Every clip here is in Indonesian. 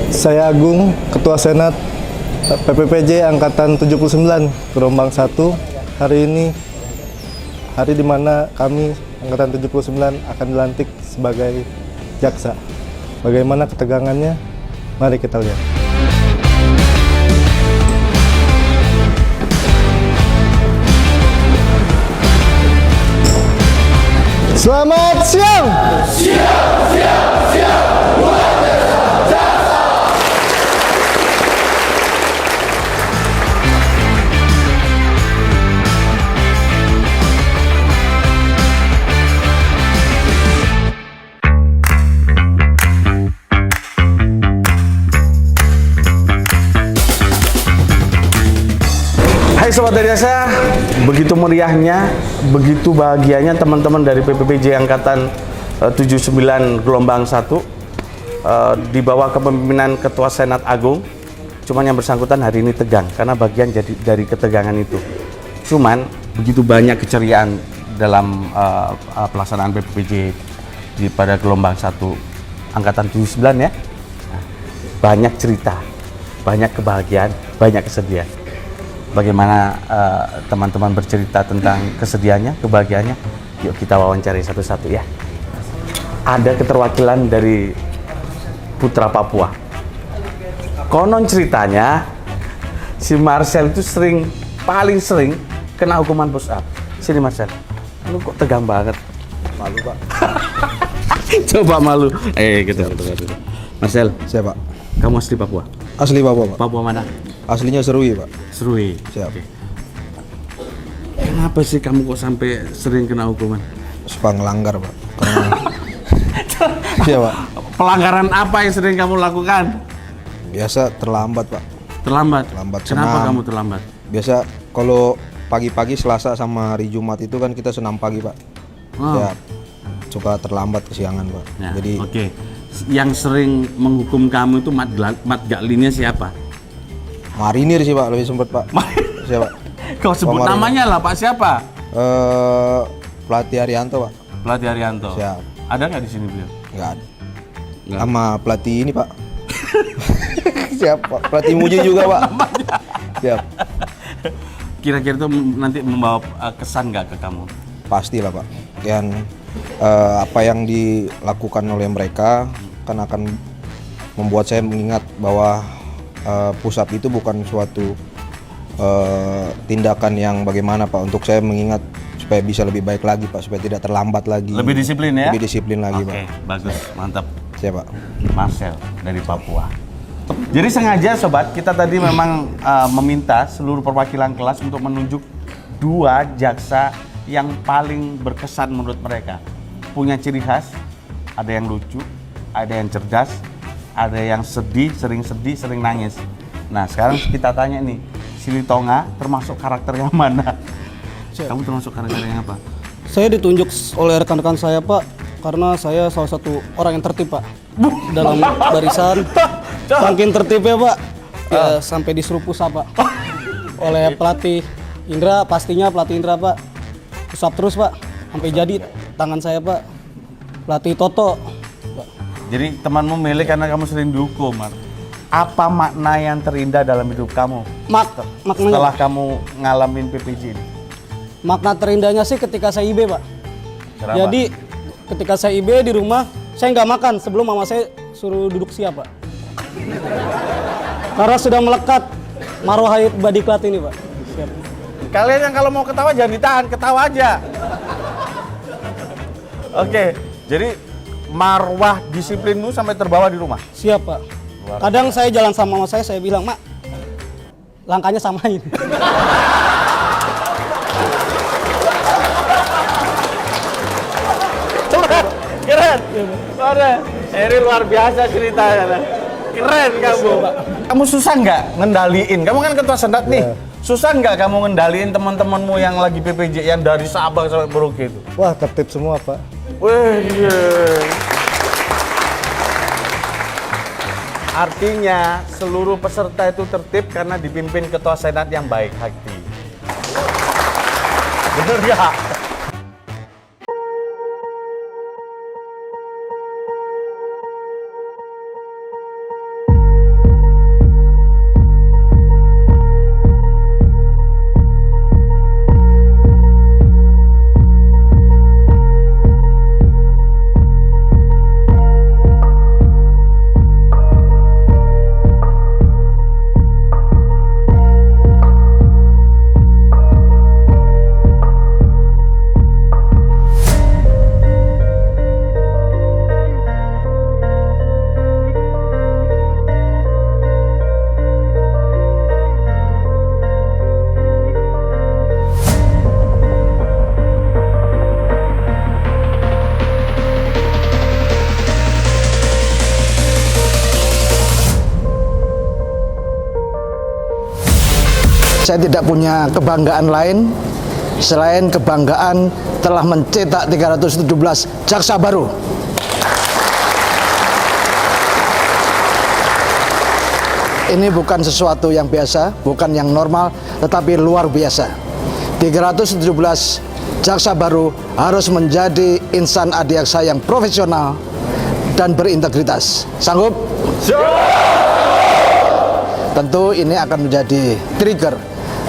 Saya Agung, Ketua Senat PPPJ Angkatan 79, gelombang 1. Hari ini hari di mana kami Angkatan 79 akan dilantik sebagai jaksa. Bagaimana ketegangannya? Mari kita lihat. Selamat siang! Hai Sobat Dari Jasa, begitu meriahnya, begitu bahagianya teman-teman dari PPPJ Angkatan 79 gelombang 1 di bawah kepemimpinan Ketua Senat Agung. Cuman yang bersangkutan hari ini tegang karena bagian dari ketegangan itu. Cuman begitu banyak keceriaan dalam pelaksanaan PPPJ pada gelombang 1 Angkatan 79 ya. Banyak cerita, banyak kebahagiaan, banyak kesedihan. Bagaimana teman-teman bercerita tentang kesedihannya, kebahagiaannya? Yuk kita wawancari satu-satu ya. Ada keterwakilan dari Putra Papua. Konon ceritanya si Marcel itu paling sering kena hukuman push up. Sini Marcel. Lu kok tegang banget? Malu, Pak. Coba malu. Gitu. Marcel, Siapa? kamu asli Papua? Asli Papua, Pak. Papua mana? Aslinya Serui, Pak. Serui. Siap. Oke. Kenapa sih kamu kok sampai sering kena hukuman? Suka ngelanggar, Pak. Karena... Iya, Pak. Pelanggaran apa yang sering kamu lakukan? Biasa terlambat, Pak. Terlambat? Terlambat Kenapa senam. kamu terlambat? Biasa kalau pagi-pagi Selasa sama hari Jumat itu kan kita senam pagi, Pak. Oh. Ya, suka terlambat kesiangan, Pak. Nah, Jadi oke. Yang sering menghukum kamu itu Mat Gaklinnya siapa? marinir sih, Pak, lebih sempet, Pak. Siapa? Kau sebut Marinir. namanya lah, Pak, siapa? Pelatih Arianto, Pak. Pelatih Arianto. Siap. Ada nggak di sini beliau? Enggak ada. Nggak. Sama pelatih ini, Pak. Siap, Pak. Pelatih Muji juga, Pak. Siap. Kira-kira itu nanti membawa kesan nggak ke kamu? Pastilah, Pak. Yang apa yang dilakukan oleh mereka kan akan membuat saya mengingat bahwa push up itu bukan suatu tindakan yang bagaimana, Pak, untuk saya mengingat supaya bisa lebih baik lagi, Pak, supaya tidak terlambat lagi. Lebih disiplin ya? Lebih disiplin lagi, Oke, Pak. bagus, mantap. Siapa? Marcel dari Papua. Jadi sengaja sobat, kita tadi memang meminta seluruh perwakilan kelas untuk menunjuk 2 jaksa yang paling berkesan menurut mereka. Punya ciri khas, ada yang lucu, ada yang cerdas, ada yang sedih, sering nangis. Nah sekarang kita tanya nih, Sili Tonga termasuk karakter yang mana? Kamu termasuk karakter yang apa? Saya ditunjuk oleh rekan-rekan saya, Pak, karena saya salah satu orang yang tertib, Pak, dalam barisan. Saking tertibnya, Pak, ya sampai disuruh push up, Pak, oleh pelatih Indra. Pastinya pelatih Indra, Pak, push up terus, Pak, sampai jadi tangan saya, Pak. Pelatih Toto, Pak. Jadi temanmu milih karena kamu sering dihukum, Mar. Apa makna yang terindah dalam hidup kamu Maknanya, setelah kamu ngalamin PPJ ini? makna terindahnya sih ketika saya IB, Pak. Kenapa? Jadi ketika saya IB di rumah, saya nggak makan sebelum mama saya suruh duduk siap, Pak. Karena sudah melekat marwah Badiklat ini, Pak. Siap. Kalian yang kalau mau ketawa jangan ditahan, ketawa aja. Oke, jadi marwah disiplinmu sampai terbawa di rumah. Siap, Pak. Kadang saya jalan sama mama saya bilang, Mak, langkahnya samain. Keren. Ini luar biasa ceritanya. Keren kamu. Kamu susah nggak ngendaliin? Kamu kan ketua senat nih. Susah nggak kamu ngendaliin teman-temanmu yang lagi PPJ yang dari Sabang sampai Merauke itu? Wah, tertib semua, Pak. Wih, artinya seluruh peserta itu tertib karena dipimpin ketua senat yang baik hati. Bener ya? Saya tidak punya kebanggaan lain selain kebanggaan telah mencetak 317 jaksa baru. Ini bukan sesuatu yang biasa, bukan yang normal, tetapi luar biasa. 317 jaksa baru harus menjadi insan adiaksa yang profesional dan berintegritas. Sanggup? Tentu ini akan menjadi trigger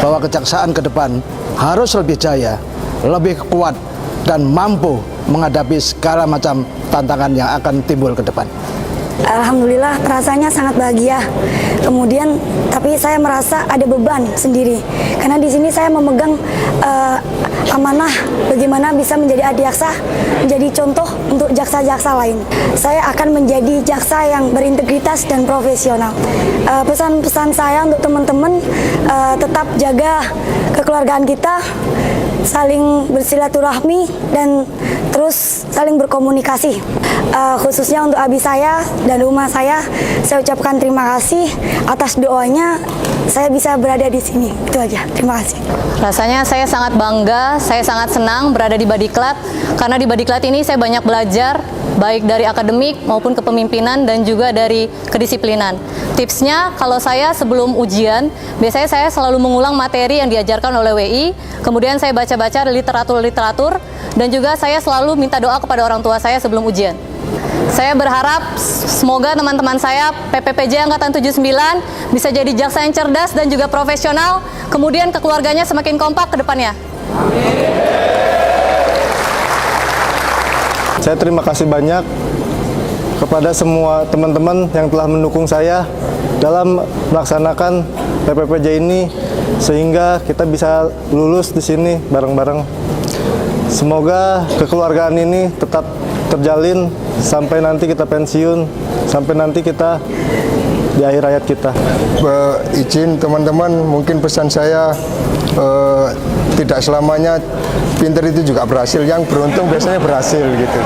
bahwa kejaksaan ke depan harus lebih jaya, lebih kuat, dan mampu menghadapi segala macam tantangan yang akan timbul ke depan. Alhamdulillah rasanya sangat bahagia. Kemudian tapi saya merasa ada beban sendiri karena di sini saya memegang amanah bagaimana bisa menjadi adiaksa, menjadi contoh untuk jaksa-jaksa lain. Saya akan menjadi jaksa yang berintegritas dan profesional. Pesan-pesan saya untuk teman-teman tetap jaga kekeluargaan kita, saling bersilaturahmi dan terus saling berkomunikasi. Khususnya untuk abi saya dan rumah saya ucapkan terima kasih atas doanya saya bisa berada di sini. Itu aja, terima kasih. Rasanya saya sangat bangga, saya sangat senang berada di Badiklat karena di Badiklat ini saya banyak belajar baik dari akademik maupun kepemimpinan dan juga dari kedisiplinan. Tipsnya kalau saya sebelum ujian, biasanya saya selalu mengulang materi yang diajarkan oleh WI, kemudian saya baca-baca literatur dan juga saya selalu minta doa kepada orang tua saya sebelum ujian. Saya berharap semoga teman-teman saya PPPJ Angkatan 79 bisa jadi jaksa yang cerdas dan juga profesional, kemudian keluarganya semakin kompak ke depannya. Saya terima kasih banyak kepada semua teman-teman yang telah mendukung saya dalam melaksanakan PPPJ ini sehingga kita bisa lulus di sini bareng-bareng. Semoga kekeluargaan ini tetap terjalin sampai nanti kita pensiun, sampai nanti kita di akhir hayat kita. Izin teman-teman, mungkin pesan saya tidak selamanya pinter itu juga berhasil. Yang beruntung biasanya berhasil gitu.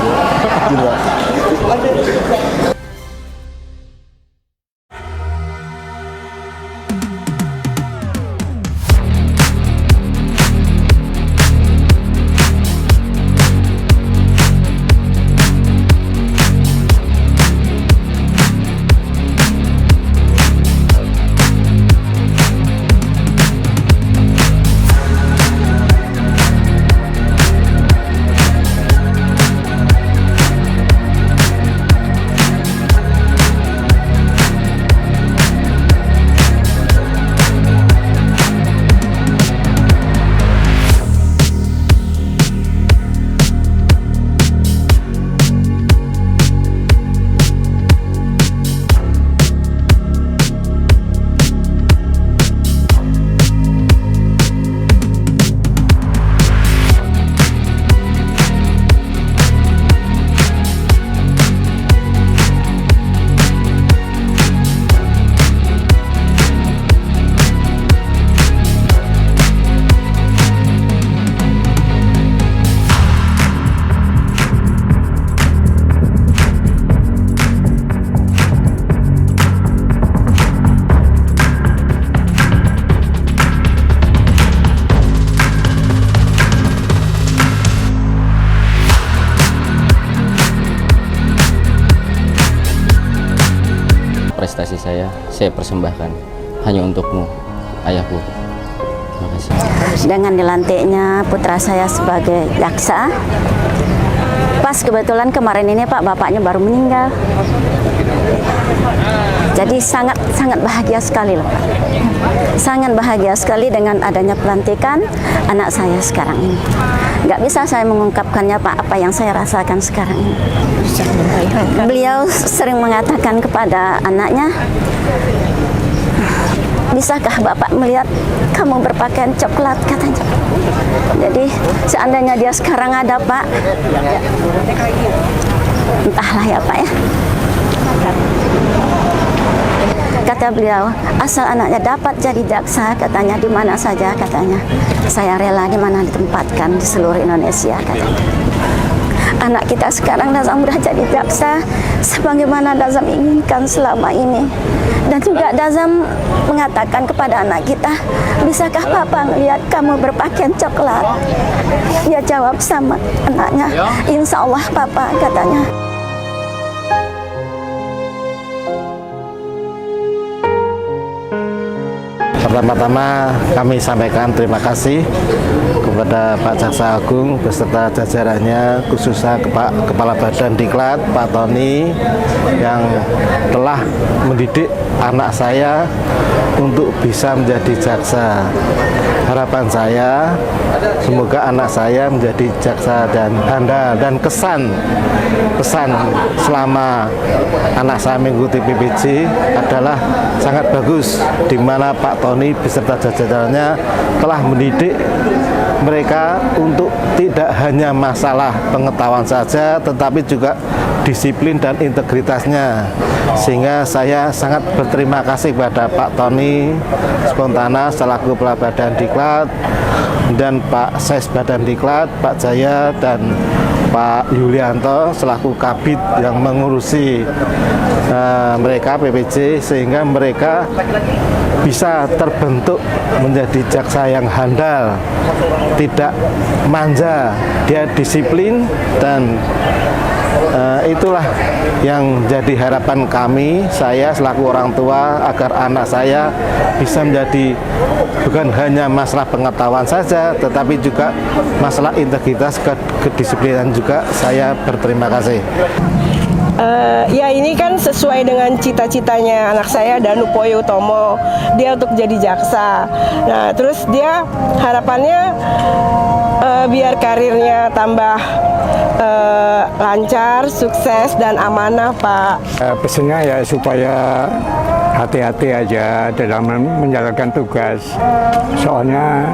Prestasi saya persembahkan hanya untukmu, ayahku. Terima kasih. Dengan dilantiknya putra saya sebagai jaksa, pas kebetulan kemarin ini Pak, bapaknya baru meninggal. Jadi sangat bahagia sekali loh Pak. Sangat bahagia sekali dengan adanya pelantikan anak saya sekarang ini. Nggak bisa saya mengungkapkannya Pak, apa yang saya rasakan sekarang ini. Beliau sering mengatakan kepada anaknya, bisakah Bapak melihat kamu berpakaian coklat, katanya. Jadi seandainya dia sekarang ada Pak, entahlah ya Pak ya. Kata beliau, asal anaknya dapat jadi jaksa, katanya, di mana saja, katanya. Saya rela di mana ditempatkan di seluruh Indonesia, katanya. anak kita sekarang Dazam sudah jadi jaksa sebagaimana Dazam inginkan selama ini. Dan juga Dazam mengatakan kepada anak kita, bisakah Papa melihat kamu berpakaian coklat? Dia jawab sama anaknya, insya Allah Papa, katanya. Pertama-tama kami sampaikan terima kasih kepada Pak Jaksa Agung beserta jajarannya, khususnya Kepala Badan Diklat Pak Tony yang telah mendidik anak saya untuk bisa menjadi jaksa. Harapan saya semoga anak saya menjadi jaksa dan handal, dan kesan selama anak saya mengikuti PPJ adalah sangat bagus, di mana Pak Tony beserta jajarannya telah mendidik mereka untuk tidak hanya masalah pengetahuan saja, tetapi juga disiplin dan integritasnya. Sehingga saya sangat berterima kasih kepada Pak Tony Spontana selaku Kepala Badan Diklat, dan Pak Ses Badan Diklat, Pak Jaya, dan Pak Yulianto selaku Kabid yang mengurusi mereka PPJ, sehingga mereka bisa terbentuk menjadi jaksa yang handal, tidak manja, dia disiplin, dan itulah yang jadi harapan kami, saya selaku orang tua, agar anak saya bisa menjadi bukan hanya masalah pengetahuan saja, tetapi juga masalah integritas, kedisiplinan juga. Saya berterima kasih. Ya ini kan sesuai dengan cita-citanya anak saya, Danupoyo Utomo, dia untuk jadi jaksa. Nah terus dia harapannya biar karirnya tambah lancar, sukses, dan amanah, Pak. Pesannya ya supaya hati-hati aja dalam menjalankan tugas. Soalnya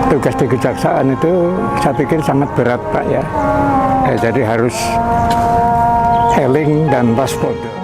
tugas di kejaksaan itu saya pikir sangat berat, Pak ya. Jadi harus eling dan waspada.